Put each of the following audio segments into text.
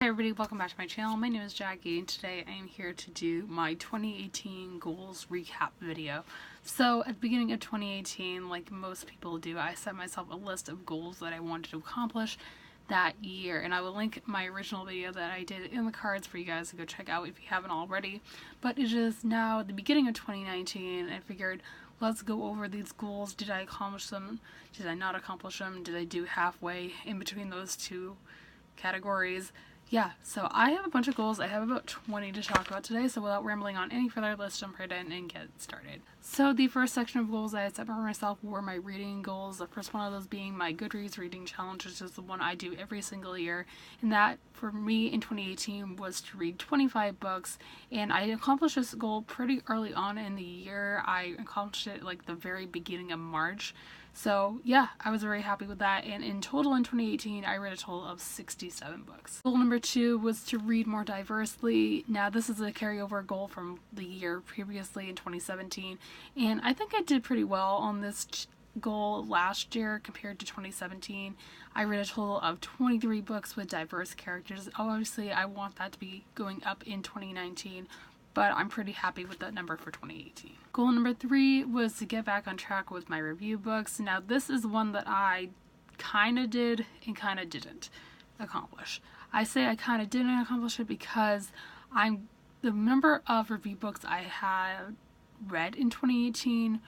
Hey everybody, welcome back to my channel. My name is Jackie and today I am here to do my 2018 goals recap video. So at the beginning of 2018, like most people do, I set myself a list of goals that I wanted to accomplish that year, and I will link my original video that I did in the cards for you guys to go check out if you haven't already. But it is now the beginning of 2019 and I figured let's go over these goals. Did I accomplish them? Did I not accomplish them? Did I do halfway in between those two categories? Yeah, so I have a bunch of goals. I have about 20 to talk about today, so without rambling on any further, let's jump right in and get started. So the first section of goals I had set for myself were my reading goals. The first one of those being my Goodreads reading challenge, which is the one I do every single year. And that, for me in 2018, was to read 25 books. And I accomplished this goal pretty early on in the year. I accomplished it like the very beginning of March. So yeah, I was very happy with that, and in total in 2018 I read a total of 67 books. Goal number 2 was to read more diversely. Now this is a carryover goal from the year previously in 2017, and I think I did pretty well on this goal last year compared to 2017. I read a total of 23 books with diverse characters. Obviously I want that to be going up in 2019, but I'm pretty happy with that number for 2018. Goal number 3 was to get back on track with my review books. Now this is one that I kind of did and kind of didn't accomplish. I say I kind of didn't accomplish it because the number of review books I had read in 2018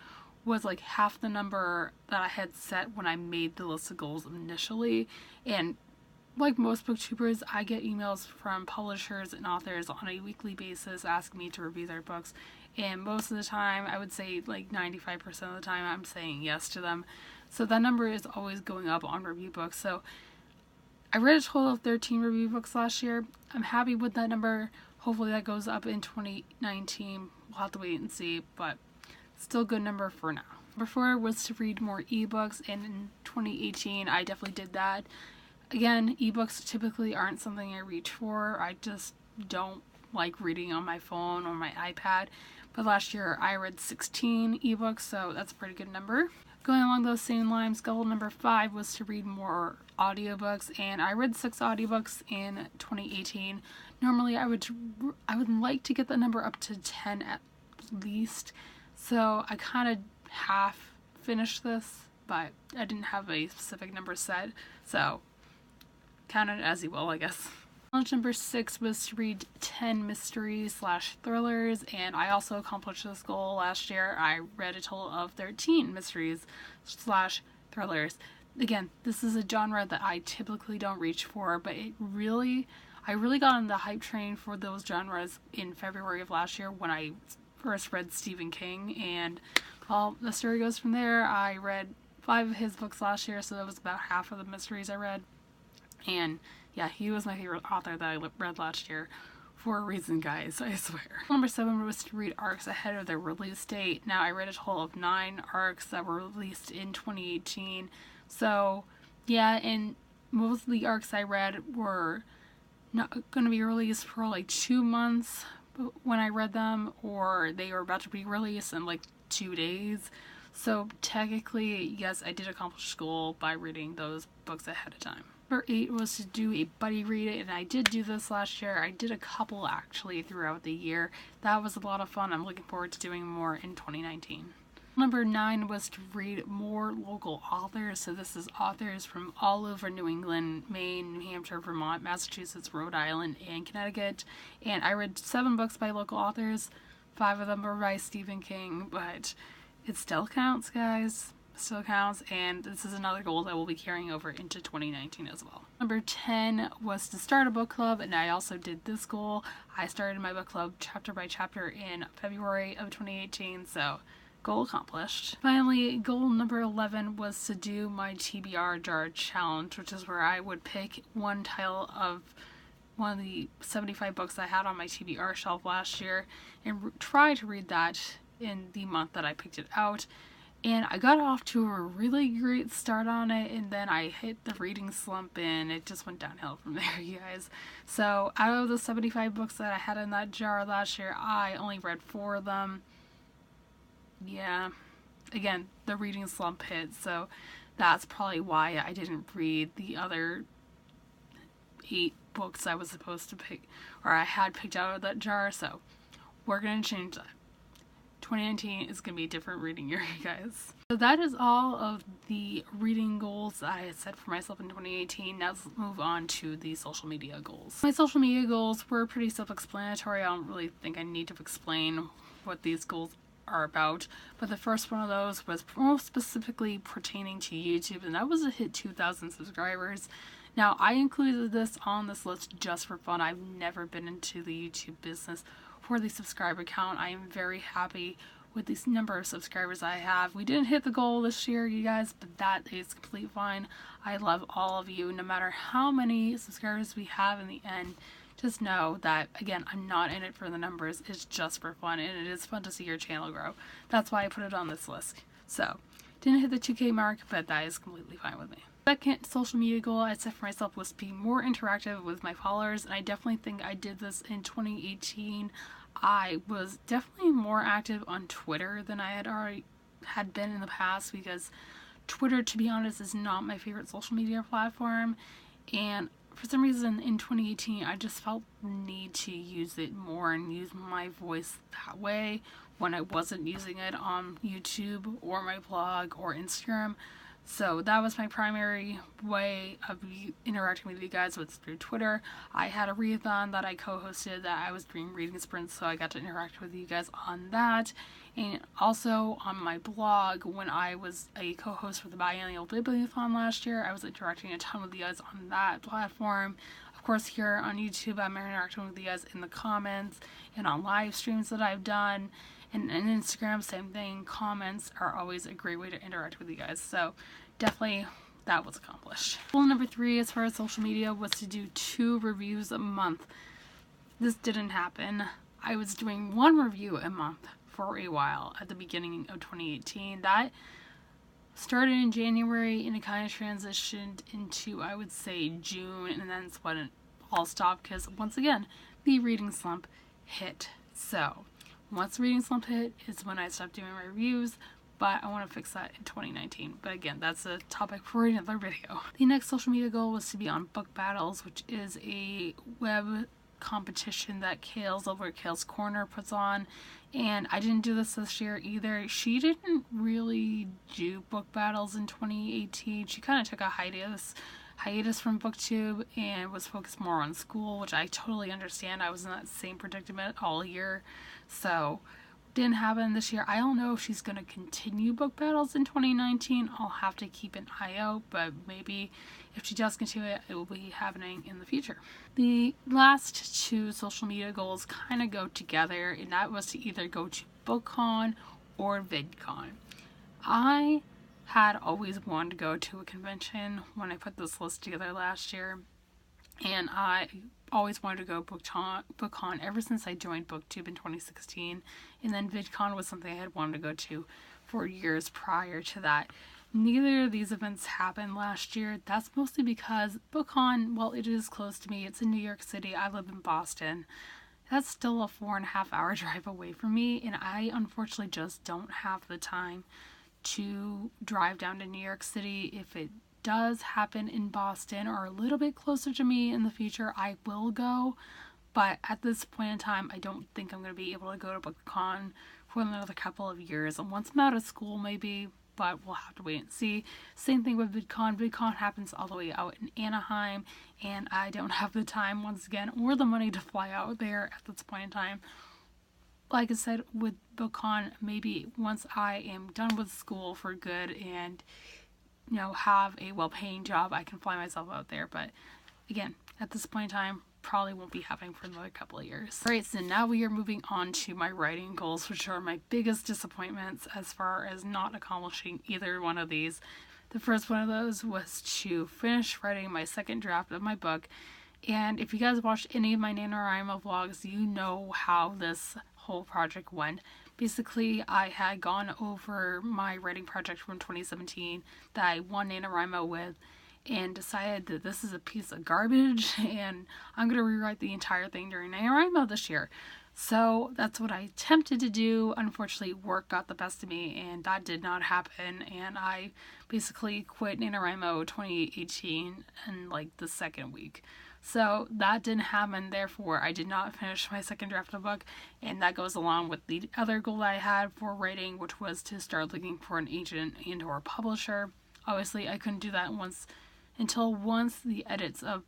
was like half the number that I had set when I made the list of goals initially. And like most booktubers, I get emails from publishers and authors on a weekly basis asking me to review their books, and most of the time, I would say like 95% of the time, I'm saying yes to them. So that number is always going up on review books. So I read a total of 13 review books last year. I'm happy with that number. Hopefully that goes up in 2019. We'll have to wait and see, but still a good number for now. Number 4 was to read more ebooks, and in 2018, I definitely did that. Again, ebooks typically aren't something I reach for. I just don't like reading on my phone or my iPad. But last year I read 16 ebooks, so that's a pretty good number. Going along those same lines, goal number 5 was to read more audiobooks, and I read 6 audiobooks in 2018. Normally I would like to get the number up to 10 at least. So I kind of half finished this, but I didn't have a specific number set. So count it as you will, I guess. Challenge number 6 was to read 10 mysteries/thrillers, and I also accomplished this goal last year. I read a total of 13 mysteries/thrillers. Again, this is a genre that I typically don't reach for, but I really got on the hype train for those genres in February of last year when I first read Stephen King, and well, the story goes from there. I read 5 of his books last year, so that was about half of the mysteries I read. And yeah, he was my favorite author that I read last year for a reason, guys, I swear. Number 7 was to read arcs ahead of their release date. Now I read a total of 9 arcs that were released in 2018. So yeah, and most of the arcs I read were not going to be released for like 2 months when I read them, or they were about to be released in like 2 days. So technically, yes, I did accomplish this goal by reading those books ahead of time. Number 8 was to do a buddy read, and I did do this last year. I did a couple actually throughout the year. That was a lot of fun. I'm looking forward to doing more in 2019. Number 9 was to read more local authors. So this is authors from all over New England, Maine, New Hampshire, Vermont, Massachusetts, Rhode Island, and Connecticut. And I read 7 books by local authors. 5 of them were by Stephen King, but it still counts, guys. Still counts, and this is another goal that we'll be carrying over into 2019 as well. Number 10 was to start a book club, and I also did this goal. I started my book club chapter by chapter in February of 2018, so goal accomplished. Finally, goal number 11 was to do my TBR jar challenge, which is where I would pick one title of one of the 75 books I had on my TBR shelf last year and try to read that in the month that I picked it out. And I got off to a really great start on it, and then I hit the reading slump and it just went downhill from there, you guys. So out of the 75 books that I had in that jar last year, I only read 4 of them. Yeah, again, the reading slump hit, so that's probably why I didn't read the other 8 books I was supposed to pick, or I had picked out of that jar, so we're going to change that. 2019 is going to be a different reading year, you guys. So that is all of the reading goals that I had set for myself in 2018. Now let's move on to the social media goals. My social media goals were pretty self-explanatory. I don't really think I need to explain what these goals are about, but the first one of those was most specifically pertaining to YouTube, and that was to hit 2,000 subscribers. Now, I included this on this list just for fun. I've never been into the YouTube business for the subscriber count. I am very happy with this number of subscribers I have. We didn't hit the goal this year, you guys, but that is completely fine. I love all of you. No matter how many subscribers we have in the end, just know that, again, I'm not in it for the numbers. It's just for fun, and it is fun to see your channel grow. That's why I put it on this list. So, didn't hit the 2K mark, but that is completely fine with me. Second social media goal I set for myself was to be more interactive with my followers, and I definitely think I did this in 2018. I was definitely more active on Twitter than I had been in the past, because Twitter, to be honest, is not my favorite social media platform, and for some reason in 2018 I just felt the need to use it more and use my voice that way when I wasn't using it on YouTube or my blog or Instagram. So that was my primary way of interacting with you guys, was through Twitter. I had a readathon that I co-hosted that I was doing reading sprints, so I got to interact with you guys on that. And also on my blog, when I was a co-host for the biennial bibliothon last year, I was interacting a ton with you guys on that platform. Of course, here on YouTube, I'm interacting with you guys in the comments and on live streams that I've done. And Instagram, same thing. Comments are always a great way to interact with you guys. So definitely that was accomplished. Goal number 3 as far as social media was to do 2 reviews a month. This didn't happen. I was doing 1 review a month for a while at the beginning of 2018. That started in January and it kind of transitioned into, I would say, June, and then that's when it all stopped because, once again, the reading slump hit. So once the reading slump hit is when I stopped doing reviews, but I want to fix that in 2019. But again, that's a topic for another video. The next social media goal was to be on Book Battles, which is a web competition that Kale's over at Kale's Corner puts on, and I didn't do this year either. She didn't really do book battles in 2018. She kind of took a hiatus from BookTube and was focused more on school, which I totally understand. I was in that same predicament all year, so didn't happen this year. I don't know if she's going to continue book battles in 2019. I'll have to keep an eye out, but maybe if she does continue it, it will be happening in the future. The last 2 social media goals kind of go together, and that was to either go to BookCon or VidCon. I had always wanted to go to a convention when I put this list together last year, and I always wanted to go BookCon ever since I joined BookTube in 2016, and then VidCon was something I had wanted to go to for years prior to that. Neither of these events happened last year. That's mostly because BookCon, well, it is close to me. It's in New York City. I live in Boston. That's still a 4.5-hour drive away from me, and I unfortunately just don't have the time to drive down to New York City. If it does happen in Boston or a little bit closer to me in the future, I will go, but at this point in time, I don't think I'm going to be able to go to BookCon for another couple of years, and once I'm out of school maybe, but we'll have to wait and see. Same thing with VidCon. VidCon happens all the way out in Anaheim, and I don't have the time, once again, or the money to fly out there at this point in time. Like I said, with BookCon, maybe once I am done with school for good and, you know, have a well-paying job, I can fly myself out there. But again, at this point in time, probably won't be happening for another couple of years. Alright, so now we are moving on to my writing goals, which are my biggest disappointments as far as not accomplishing either one of these. The first one of those was to finish writing my second draft of my book. And if you guys watched any of my NaNoWriMo vlogs, you know how this whole project went. Basically, I had gone over my writing project from 2017 that I won NaNoWriMo with, and decided that this is a piece of garbage and I'm going to rewrite the entire thing during NaNoWriMo this year. So that's what I attempted to do. Unfortunately, work got the best of me and that did not happen, and I basically quit NaNoWriMo 2018 in like the second week. So that didn't happen, therefore I did not finish my second draft of the book, and that goes along with the other goal that I had for writing, which was to start looking for an agent and or publisher. Obviously I couldn't do that until once the edits of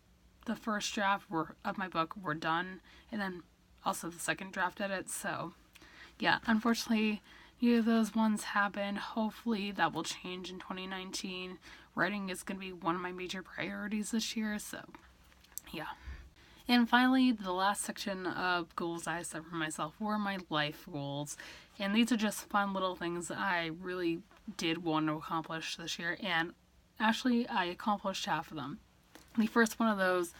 the first draft of my book were done, and then also the second draft edits. So yeah, unfortunately neither of those ones happened. Hopefully that will change in 2019. Writing is going to be one of my major priorities this year, so yeah. And finally, the last section of goals I set for myself were my life goals. And these are just fun little things that I really did want to accomplish this year. And actually, I accomplished half of them. The first one of those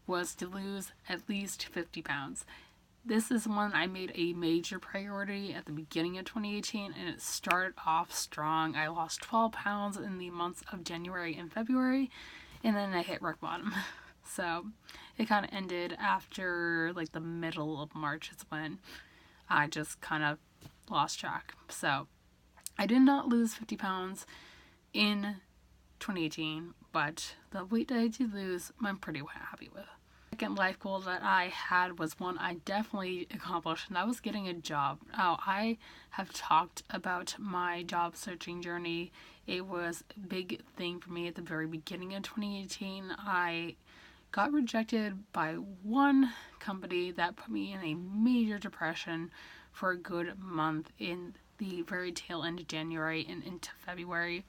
was to lose at least 50 pounds. This is one I made a major priority at the beginning of 2018, and it started off strong. I lost 12 pounds in the months of January and February, and then I hit rock bottom. So it kind of ended after like the middle of March is when I just kind of lost track. So I did not lose 50 pounds in 2018, but the weight that I did lose, I'm pretty happy with. The second life goal that I had was one I definitely accomplished, and that was getting a job. Now, I have talked about my job searching journey. It was a big thing for me at the very beginning of 2018. I got rejected by one company that put me in a major depression for a good month in the very tail end of January and into February,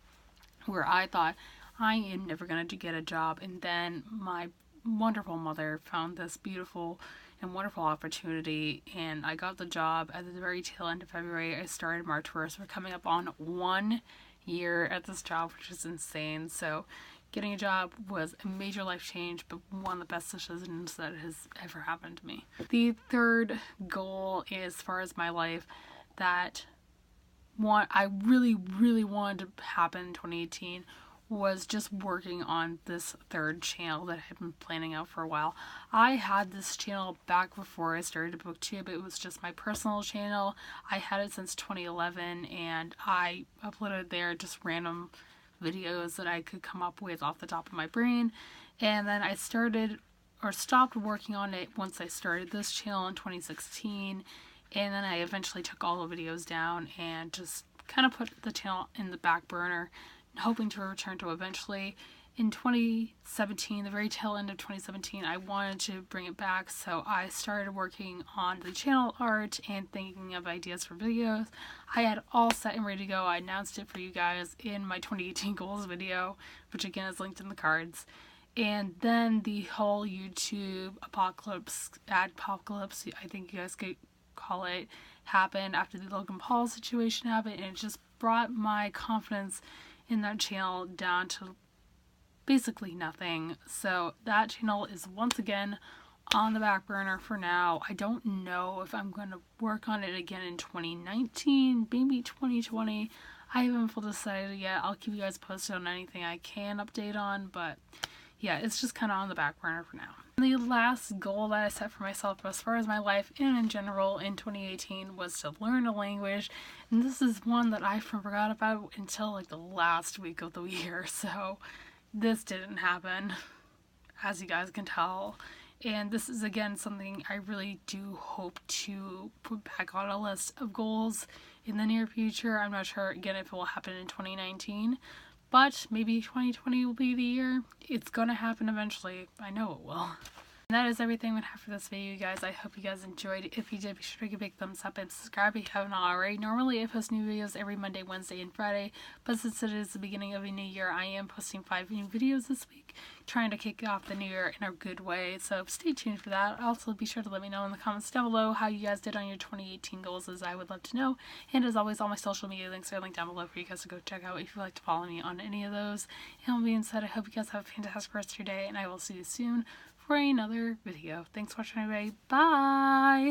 where I thought I am never going to get a job. And then my wonderful mother found this beautiful and wonderful opportunity, and I got the job at the very tail end of February. I started March 1st. We're coming up on 1 year at this job, which is insane. So getting a job was a major life change, but one of the best decisions that has ever happened to me. The third goal, as far as my life, that I really, really wanted to happen in 2018 was just working on this third channel that I had been planning out for a while. I had this channel back before I started BookTube. It was just my personal channel. I had it since 2011, and I uploaded there just random videos that I could come up with off the top of my brain. And then I stopped working on it once I started this channel in 2016, and then I eventually took all the videos down and just kind of put the channel in the back burner, hoping to return to eventually. In 2017, the very tail end of 2017, I wanted to bring it back, so I started working on the channel art and thinking of ideas for videos. I had all set and ready to go. I announced it for you guys in my 2018 goals video, which again is linked in the cards. And then the whole YouTube adpocalypse, I think you guys could call it, happened after the Logan Paul situation happened, and it just brought my confidence in that channel down to basically nothing. So that channel is once again on the back burner for now. I don't know if I'm going to work on it again in 2019, maybe 2020. I haven't fully decided yet. I'll keep you guys posted on anything I can update on, but yeah, it's just kind of on the back burner for now. And the last goal that I set for myself as far as my life and in general in 2018 was to learn a language. And this is one that I forgot about until like the last week of the year. So this didn't happen, as you guys can tell. And this is again something I really do hope to put back on a list of goals in the near future. I'm not sure again if it will happen in 2019. But maybe 2020 will be the year. It's gonna happen eventually. I know it will. And that is everything we have for this video, you guys. I hope you guys enjoyed it. If you did, be sure to give a big thumbs up and subscribe if you haven't already. Normally I post new videos every Monday, Wednesday, and Friday. But since it is the beginning of a new year, I am posting 5 new videos this week, trying to kick off the new year in a good way. So stay tuned for that. Also, be sure to let me know in the comments down below how you guys did on your 2018 goals, as I would love to know. And as always, all my social media links are linked down below for you guys to go check out if you'd like to follow me on any of those. And with that being said, I hope you guys have a fantastic rest of your day, and I will see you soon for another video. Thanks for watching, everybody. Bye!